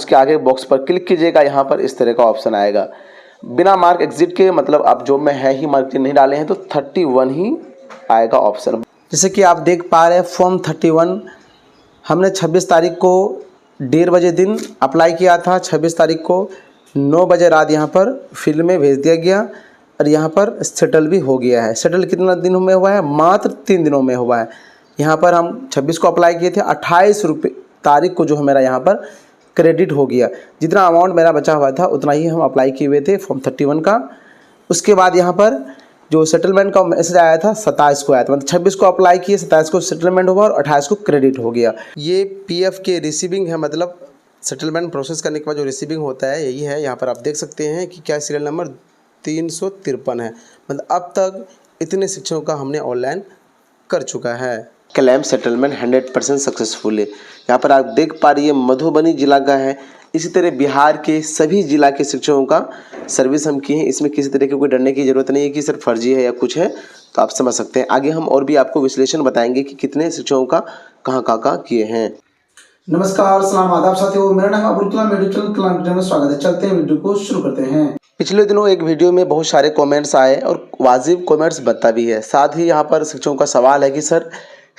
इसके आगे बॉक्स पर क्लिक कीजिएगा, यहाँ पर इस तरह का ऑप्शन आएगा। बिना मार्क एग्जिट के, मतलब आप जॉब में है ही, मार्क नहीं डाले हैं तो 31 ही आएगा ऑप्शन। जैसे कि आप देख पा रहे हैं फॉर्म 31 हमने 26 तारीख को 1:30 बजे दिन अप्लाई किया था। 26 तारीख को 9 बजे रात यहाँ पर फील्ड में भेज दिया गया और यहाँ पर सेटल भी हो गया है। सेटल कितना दिनों में हुआ है? मात्र 3 दिनों में हुआ है। यहाँ पर हम 26 को अप्लाई किए थे, 28 रुपये तारीख को जो मेरा यहाँ पर क्रेडिट हो गया। जितना अमाउंट मेरा बचा हुआ था उतना ही हम अप्लाई किए हुए थे फॉर्म 31 का। उसके बाद यहाँ पर जो सेटलमेंट का मैसेज आया था 27 को आया था, मतलब 26 को अप्लाई किए, 27 को सेटलमेंट हुआ और 28 को क्रेडिट हो गया। ये पीएफ के रिसीविंग है, मतलब सेटलमेंट प्रोसेस करने के बाद जो रिसीविंग होता है यही है। यहाँ पर आप देख सकते हैं कि क्या सीरियल नंबर 353 है। मतलब अब तक इतने शिक्षकों का हमने ऑनलाइन कर चुका है। क्लेम सेटलमेंट 100% सक्सेसफुल है। यहाँ पर आप देख पा रही है मधुबनी जिला का है। इसी तरह बिहार के सभी जिला के शिक्षकों का सर्विस हम किए हैं। इसमें किसी तरह की कोई डरने की ज़रूरत नहीं है कि सर फर्जी है या कुछ है, तो आप समझ सकते हैं। आगे हम और भी आपको विश्लेषण बताएंगे कि कितने शिक्षकों का कहाँ किए हैं। नमस्कार, सलाम, आदाब साथियों, मेरा नाम अब्दुल कलाम, यूट्यूब चैनल कलाम वीडियो में स्वागत है। चलते हैं वीडियो को शुरू करते हैं। पिछले दिनों एक वीडियो में बहुत सारे कमेंट्स आए और वाजिब कमेंट्स बनता भी है। साथ ही यहाँ पर शिक्षकों का सवाल है कि सर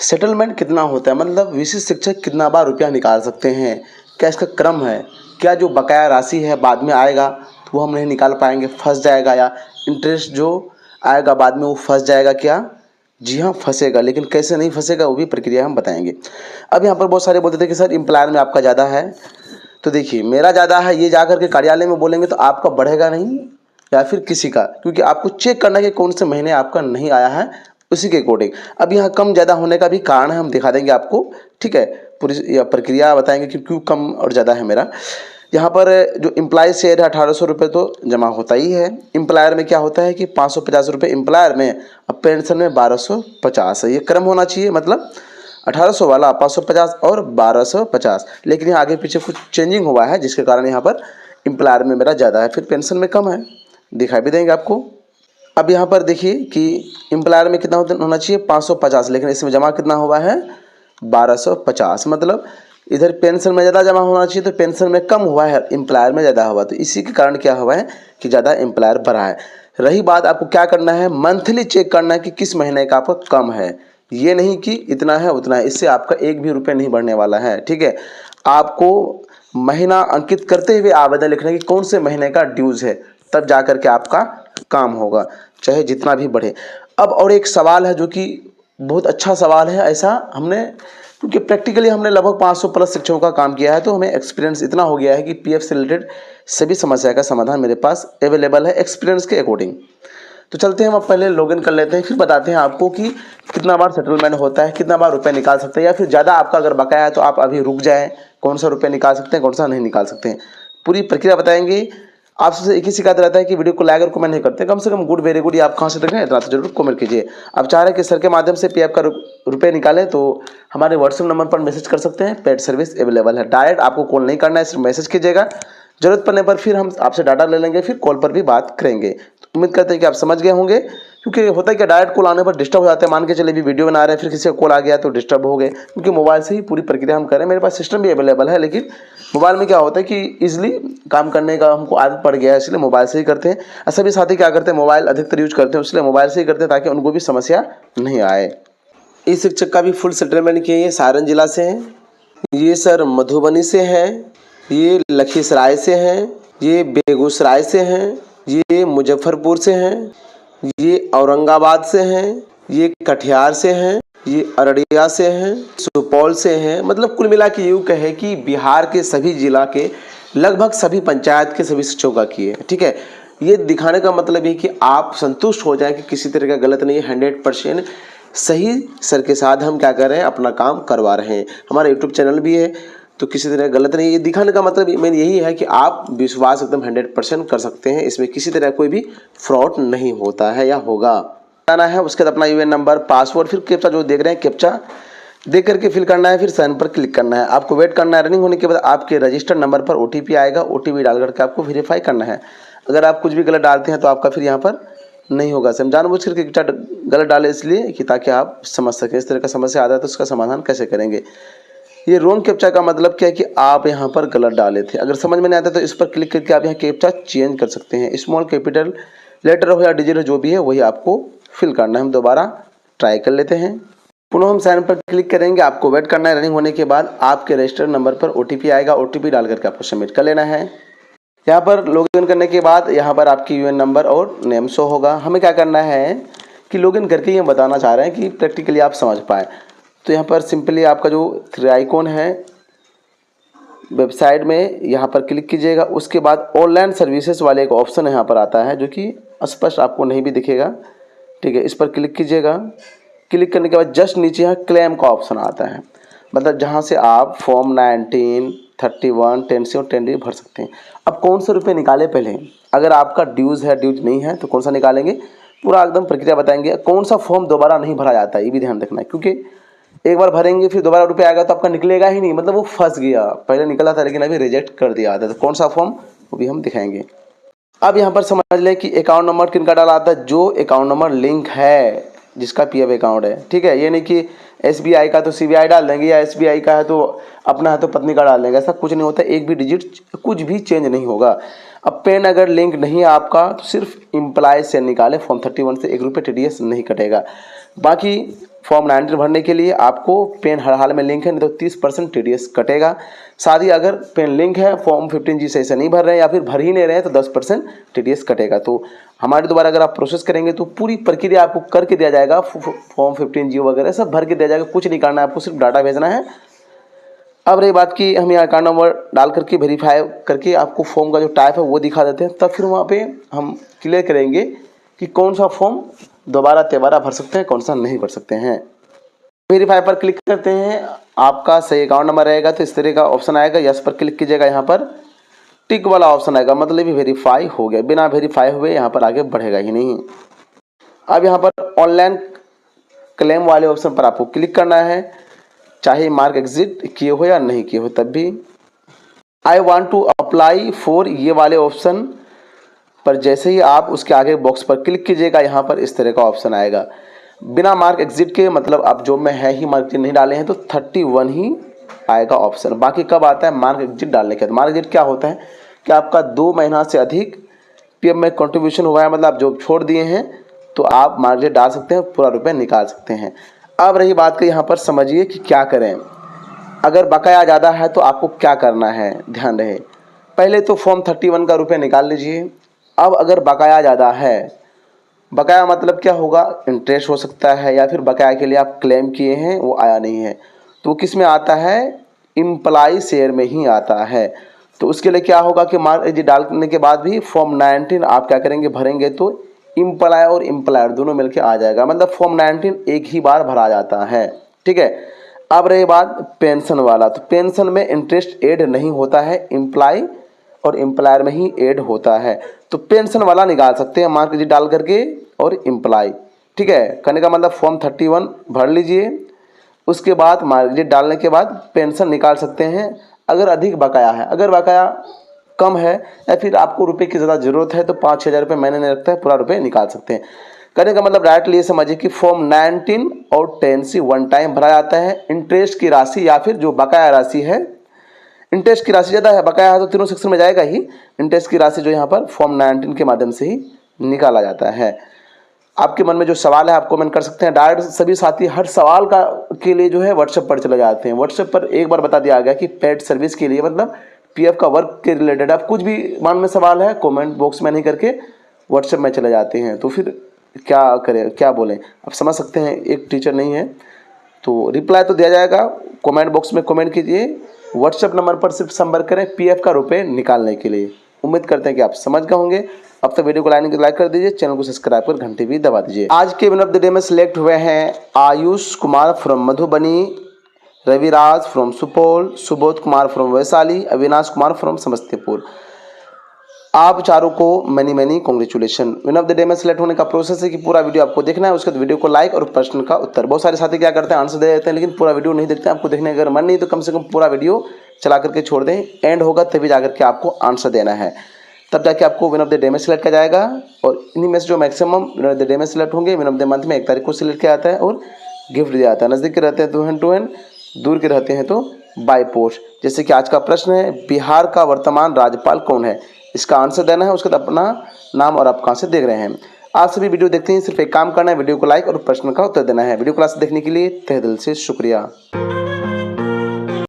सेटलमेंट कितना होता है, मतलब विशिष्ट शिक्षक कितना बार रुपया निकाल सकते हैं, क्या इसका क्रम है, क्या जो बकाया राशि है बाद में आएगा तो वो हम नहीं निकाल पाएंगे, फंस जाएगा, या इंटरेस्ट जो आएगा बाद में वो फंस जाएगा क्या? जी हाँ, फंसेगा, लेकिन कैसे नहीं फंसेगा वो भी प्रक्रिया हम बताएंगे। अब यहाँ पर बहुत सारे बोलते थे कि सर एम्प्लॉयर में आपका ज़्यादा है, तो देखिए मेरा ज़्यादा है, ये जाकर के कार्यालय में बोलेंगे तो आपका बढ़ेगा नहीं या फिर किसी का, क्योंकि आपको चेक करना है कि कौन से महीने आपका नहीं आया है, उसी के अकॉर्डिंग। अब यहाँ कम ज़्यादा होने का भी कारण है, हम दिखा देंगे आपको, ठीक है, पूरी यह प्रक्रिया बताएंगे कि क्यों कम और ज़्यादा है मेरा। यहाँ पर जो एम्प्लॉय शेयर है 1800 रुपये तो जमा होता ही है। एम्प्लॉयर में क्या होता है कि 550 रुपये एम्प्लॉयर में, अब पेंशन में 1250 है। ये क्रम होना चाहिए, मतलब 1800 वाला 550 और 1250, लेकिन यहाँ आगे पीछे कुछ चेंजिंग हुआ है जिसके कारण यहाँ पर एम्प्लॉयर में मेरा ज़्यादा है, फिर पेंशन में कम है, दिखा भी देंगे आपको। अब यहाँ पर देखिए कि एम्प्लॉयर में कितना होना चाहिए 550, लेकिन इसमें जमा कितना हुआ है 1250, मतलब इधर पेंशन में ज़्यादा जमा होना चाहिए तो पेंशन में कम हुआ है, एम्प्लॉयर में ज़्यादा हुआ, तो इसी के कारण क्या हुआ है कि ज़्यादा एम्प्लॉयर बढ़ा है। रही बात, आपको क्या करना है, मंथली चेक करना है कि किस महीने का आपका कम है, ये नहीं कि इतना है उतना है, इससे आपका एक भी रुपये नहीं बढ़ने वाला है, ठीक है। आपको महीना अंकित करते हुए आवेदन लिखना कि कौन से महीने का ड्यूज़ है, तब जा कर के आपका काम होगा, चाहे जितना भी बढ़े। अब और एक सवाल है जो कि बहुत अच्छा सवाल है, ऐसा हमने, क्योंकि प्रैक्टिकली हमने लगभग 500 प्लस शिक्षकों का काम किया है, तो हमें एक्सपीरियंस इतना हो गया है कि पीएफ से रिलेटेड सभी समस्या का समाधान मेरे पास अवेलेबल है एक्सपीरियंस के अकॉर्डिंग। तो चलते हैं, हम पहले लॉगिन कर लेते हैं, फिर बताते हैं आपको कि कितना बार सेटलमेंट होता है, कितना बार रुपये निकाल सकते हैं, या फिर ज़्यादा आपका अगर बकाया है तो आप अभी रुक जाएँ, कौन सा रुपये निकाल सकते हैं, कौन सा नहीं निकाल सकते हैं, पूरी प्रक्रिया बताएंगे। आपसे एक ही शिकायत रहता है कि वीडियो को लाइक और कमेंट नहीं करते, कम से कम गुड वेरी गुड ये आप कहाँ से देख रहे हैं इतना तो जरूर कमेंट कीजिए। आप चाह रहे हैं कि सर के माध्यम से पीएफ का रुपये निकालें तो हमारे व्हाट्सएप नंबर पर मैसेज कर सकते हैं, पेड सर्विस अवेलेबल है। डायरेक्ट आपको कॉल नहीं करना है, सिर्फ मैसेज कीजिएगा, जरूरत पड़ने पर फिर हम आपसे डाटा ले लेंगे, फिर कॉल पर भी बात करेंगे। तो उम्मीद करते हैं कि आप समझ गए होंगे, क्योंकि होता है कि डायरेक्ट कॉल आने पर डिस्टर्ब हो जाते हैं। मान के चले भी वीडियो बना रहे हैं, फिर किसी का कॉल आ गया तो डिस्टर्ब हो गए, क्योंकि मोबाइल से ही पूरी प्रक्रिया हम करें। मेरे पास सिस्टम भी अवेलेबल है, लेकिन मोबाइल में क्या होता है कि इजीली काम करने का हमको आदत पड़ गया है, इसलिए मोबाइल से ही करते हैं। और सभी साथी क्या करते हैं, मोबाइल अधिकतर यूज करते हैं, इसलिए मोबाइल से ही करते हैं ताकि उनको भी समस्या नहीं आए। इस शिक्षक का भी फुल सेटलमेंट किए, ये सारण जिला से हैं, ये सर मधुबनी से हैं, ये लखीसराय से हैं, ये बेगूसराय से हैं, ये मुजफ्फरपुर से हैं, ये औरंगाबाद से हैं, ये कटिहार से हैं, ये अररिया से हैं, सुपौल से हैं। मतलब कुल मिला के यूँ कहे कि बिहार के सभी जिला के लगभग सभी पंचायत के सभी शिक्षकों का किए, ठीक है। ये दिखाने का मतलब ये कि आप संतुष्ट हो जाएं कि किसी तरह का गलत नहीं है, 100% सही सर के साथ हम क्या कर रहे हैं, अपना काम करवा रहे हैं। हमारा यूट्यूब चैनल भी है, तो किसी तरह गलत नहीं। ये दिखाने का मतलब मेन यही है कि आप विश्वास एकदम 100% कर सकते हैं, इसमें किसी तरह कोई भी फ्रॉड नहीं होता है या होगा। आना है, उसके बाद अपना यूएन नंबर, पासवर्ड, फिर कैप्चा जो देख रहे हैं कैप्चा देख करके फिल करना है, फिर साइन पर क्लिक करना है। आपको वेट करना है, रनिंग होने के बाद आपके रजिस्टर्ड नंबर पर ओटीपी आएगा, ओटीपी डाल करके आपको वेरीफाई करना है। अगर आप कुछ भी गलत डालते हैं तो आपका फिर यहाँ पर नहीं होगा। हम जानबूझ करके कैप्चा गलत डाले इसलिए कि ताकि आप समझ सकें, इस तरह का समस्या आता है तो उसका समाधान कैसे करेंगे। ये रॉन्ग कैप्चा का मतलब क्या है कि आप यहाँ पर गलत डाले थे। अगर समझ में नहीं आता तो इस पर क्लिक करके आप यहाँ कैप्चा चेंज कर सकते हैं। स्मॉल कैपिटल लेटर हो या डिजिट हो जो भी है वही आपको फिल करना है। हम दोबारा ट्राई कर लेते हैं। पुनः हम साइन पर क्लिक करेंगे। आपको वेट करना है। रनिंग होने के बाद आपके रजिस्टर्ड नंबर पर OTP आएगा। OTP डाल करके आपको सबमिट कर लेना है। यहाँ पर लॉगिन करने के बाद यहाँ पर आपकी UN नंबर और नेम शो होगा। हमें क्या करना है कि लॉगिन करके ये बताना चाह रहे हैं कि प्रैक्टिकली आप समझ पाए। तो यहाँ पर सिंपली आपका जो 3 आइकॉन है वेबसाइट में यहाँ पर क्लिक कीजिएगा। उसके बाद ऑनलाइन सर्विसेज वाले एक ऑप्शन यहाँ पर आता है जो कि स्पष्ट आपको नहीं भी दिखेगा, ठीक है। इस पर क्लिक कीजिएगा। क्लिक करने के बाद जस्ट नीचे यहाँ क्लेम का ऑप्शन आता है, मतलब जहाँ से आप फॉर्म 19, 31, 10C और 10D भर सकते हैं। अब कौन से रुपये निकाले पहले, अगर आपका ड्यूज़ है, ड्यूज नहीं है तो कौन सा निकालेंगे, पूरा एकदम प्रक्रिया बताएंगे। कौन सा फॉर्म दोबारा नहीं भरा जाता है ये भी ध्यान रखना है, क्योंकि एक बार भरेंगे फिर दोबारा रुपये आएगा तो आपका निकलेगा ही नहीं, मतलब वो फंस गया। पहले निकला था लेकिन अभी रिजेक्ट कर दिया था। तो कौन सा फॉर्म वो भी हम दिखाएंगे। अब यहाँ पर समझ लें कि अकाउंट नंबर किनका डाला आता है, जो अकाउंट नंबर लिंक है जिसका PF अकाउंट है, ठीक है। ये नहीं कि SBI का तो CBI डाल देंगे या SBI का है तो अपना है तो पत्नी का डाल देंगे, ऐसा कुछ नहीं होता। एक भी डिजिट कुछ भी चेंज नहीं होगा। अब पेन अगर लिंक नहीं है आपका तो सिर्फ इम्प्लॉय से निकालें। फॉर्म 31 से 1 रुपये TDS नहीं कटेगा। बाकी फॉर्म 19 भरने के लिए आपको पेन हर हाल में लिंक है, नहीं तो 30% TDS कटेगा। साथ ही अगर पेन लिंक है, फॉर्म 15G सही से नहीं भर रहे हैं या फिर भर ही नहीं रहे हैं तो 10% TDS कटेगा। तो हमारे द्वारा अगर आप प्रोसेस करेंगे तो पूरी प्रक्रिया आपको करके दिया जाएगा। फॉर्म 15G वगैरह सब भर के दिया जाएगा, कुछ नहीं करना है, आपको सिर्फ डाटा भेजना है। अब रही बात कि हम यहाँ अकाउंट नंबर डाल करके वेरीफाई करके आपको फॉर्म का जो टाइप है वो दिखा देते हैं, तब फिर वहाँ पे हम क्लियर करेंगे कि कौन सा फॉर्म दोबारा भर सकते हैं, कौन सा नहीं भर सकते हैं। वेरीफाई पर क्लिक करते हैं। आपका सही अकाउंट नंबर रहेगा तो इस तरह का ऑप्शन आएगा। यस पर क्लिक कीजिएगा। यहाँ पर टिक वाला ऑप्शन आएगा, मतलब ये वेरीफाई हो गया। बिना वेरीफाई हुए यहाँ पर आगे बढ़ेगा ही नहीं। अब यहाँ पर ऑनलाइन क्लेम वाले ऑप्शन पर आपको क्लिक करना है, चाहे मार्क एग्जिट किए हो या नहीं किए हो तब भी। I want to apply for ये वाले ऑप्शन पर जैसे ही आप उसके आगे बॉक्स पर क्लिक कीजिएगा, यहाँ पर इस तरह का ऑप्शन आएगा। बिना मार्क एग्जिट के, मतलब आप जॉब में है ही, मार्क एग्जिट नहीं डाले हैं तो 31 ही आएगा ऑप्शन। बाकी कब आता है, मार्क एग्जिट डालने के बाद। मार्क एग्जिट क्या होता है कि आपका 2 महीना से अधिक PF में कंट्रीब्यूशन हुआ है, मतलब आप जॉब छोड़ दिए हैं तो आप मार्क एग्जिट डाल सकते हैं, पूरा रुपये निकाल सकते हैं। अब रही बात कि यहाँ पर समझिए कि क्या करें। अगर बकाया ज़्यादा है तो आपको क्या करना है, ध्यान रहे। पहले तो फॉर्म 31 का रुपये निकाल लीजिए। अब अगर बकाया ज़्यादा है, बकाया मतलब क्या होगा, इंटरेस्ट हो सकता है या फिर बकाया के लिए आप क्लेम किए हैं वो आया नहीं है, तो किस में आता है, इम्प्लॉय शेयर में ही आता है। तो उसके लिए क्या होगा कि मार्क एग्जिट डालने के बाद भी फॉर्म 19 आप क्या करेंगे, भरेंगे तो इम्प्लॉय और इम्प्लॉयर दोनों मिलके आ जाएगा, मतलब फॉर्म 19 एक ही बार भरा जाता है, ठीक है। अब रही बात पेंशन वाला, तो पेंशन में इंटरेस्ट ऐड नहीं होता है, इम्प्लॉय और इम्प्लॉयर में ही ऐड होता है। तो पेंशन वाला निकाल सकते हैं मार्क एग्जिट डाल करके और इम्प्लॉय, ठीक है। करने का मतलब फॉर्म 31 भर लीजिए, उसके बाद मार्क एग्जिट डालने के बाद पेंशन निकाल सकते हैं अगर अधिक बकाया है। अगर बकाया कम है या फिर आपको रुपए की ज़्यादा ज़रूरत है तो 5-6 रुपये महीने नहीं रखता है, पूरा रुपये निकाल सकते हैं। करने का मतलब डायरेक्टली ये समझिए कि फॉर्म 19 और 10C 1 टाइम भरा जाता है। इंटरेस्ट की राशि या फिर जो बकाया राशि है, इंटरेस्ट की राशि ज़्यादा है, बकाया है तो तीनों सेक्शन में जाएगा ही। इंटरेस्ट की राशि जो यहाँ पर फॉर्म 19 के माध्यम से ही निकाला जाता है। आपके मन में जो सवाल है आप कमेंट कर सकते हैं। डायरेक्ट सभी साथी हर सवाल का के लिए जो है व्हाट्सएप पर चले जाते हैं। व्हाट्सएप पर एक बार बता दिया गया कि पेड सर्विस के लिए, मतलब PF का वर्क के रिलेटेड आप कुछ भी मन में सवाल है कमेंट बॉक्स में नहीं करके व्हाट्सएप में चले जाते हैं, तो फिर क्या करें, क्या बोलें। आप समझ सकते हैं एक टीचर नहीं है तो रिप्लाई तो दिया जाएगा। कमेंट बॉक्स में कमेंट कीजिए, व्हाट्सएप नंबर पर सिर्फ संपर्क करें PF का रुपये निकालने के लिए। उम्मीद करते हैं कि आप समझ गए होंगे। अब तक वीडियो को लाइक कर दीजिए, चैनल को सब्सक्राइब कर घंटी भी दबा दीजिए। आज के विन ऑफ द डे में सिलेक्ट हुए हैं Ayush Kumar from Madhubani, Raviraj from Supaul, Subodh Kumar from Vaishali, Avinash Kumar from Samastipur. आप चारों को many congratulation. Win of the day में सिलेक्ट होने का प्रोसेस है कि पूरा वीडियो आपको देखना है, उसके बाद वीडियो को लाइक और प्रश्न का उत्तर। बहुत सारे साथी क्या करते हैं, आंसर दे देते हैं लेकिन पूरा वीडियो नहीं देखते हैं। आपको देखने अगर मन नहीं तो कम से कम पूरा वीडियो चला करके छोड़ दें, एंड होगा तभी जाकर के आपको आंसर देना है, तब जाके आपको विन ऑफ द डे में सिलेक्ट किया जाएगा। और इन्हीं में से जो maximum win of the day में सिलेक्ट होंगे, विन ऑफ द मंथ में 1 तारीख को सिलेक्ट किया जाता है और गिफ्ट दिया जाता है। नज़दीक के रहते हैं तो हैंड टू हैंड, दूर के रहते हैं तो बाय पोस्ट। जैसे कि आज का प्रश्न है, बिहार का वर्तमान राज्यपाल कौन है? इसका आंसर देना है, उसके बाद अपना नाम और आप कहाँ से देख रहे हैं। आप सभी वीडियो देखते हैं, सिर्फ एक काम करना है, वीडियो को लाइक और प्रश्न का उत्तर देना है। वीडियो क्लास देखने के लिए तहे दिल से शुक्रिया।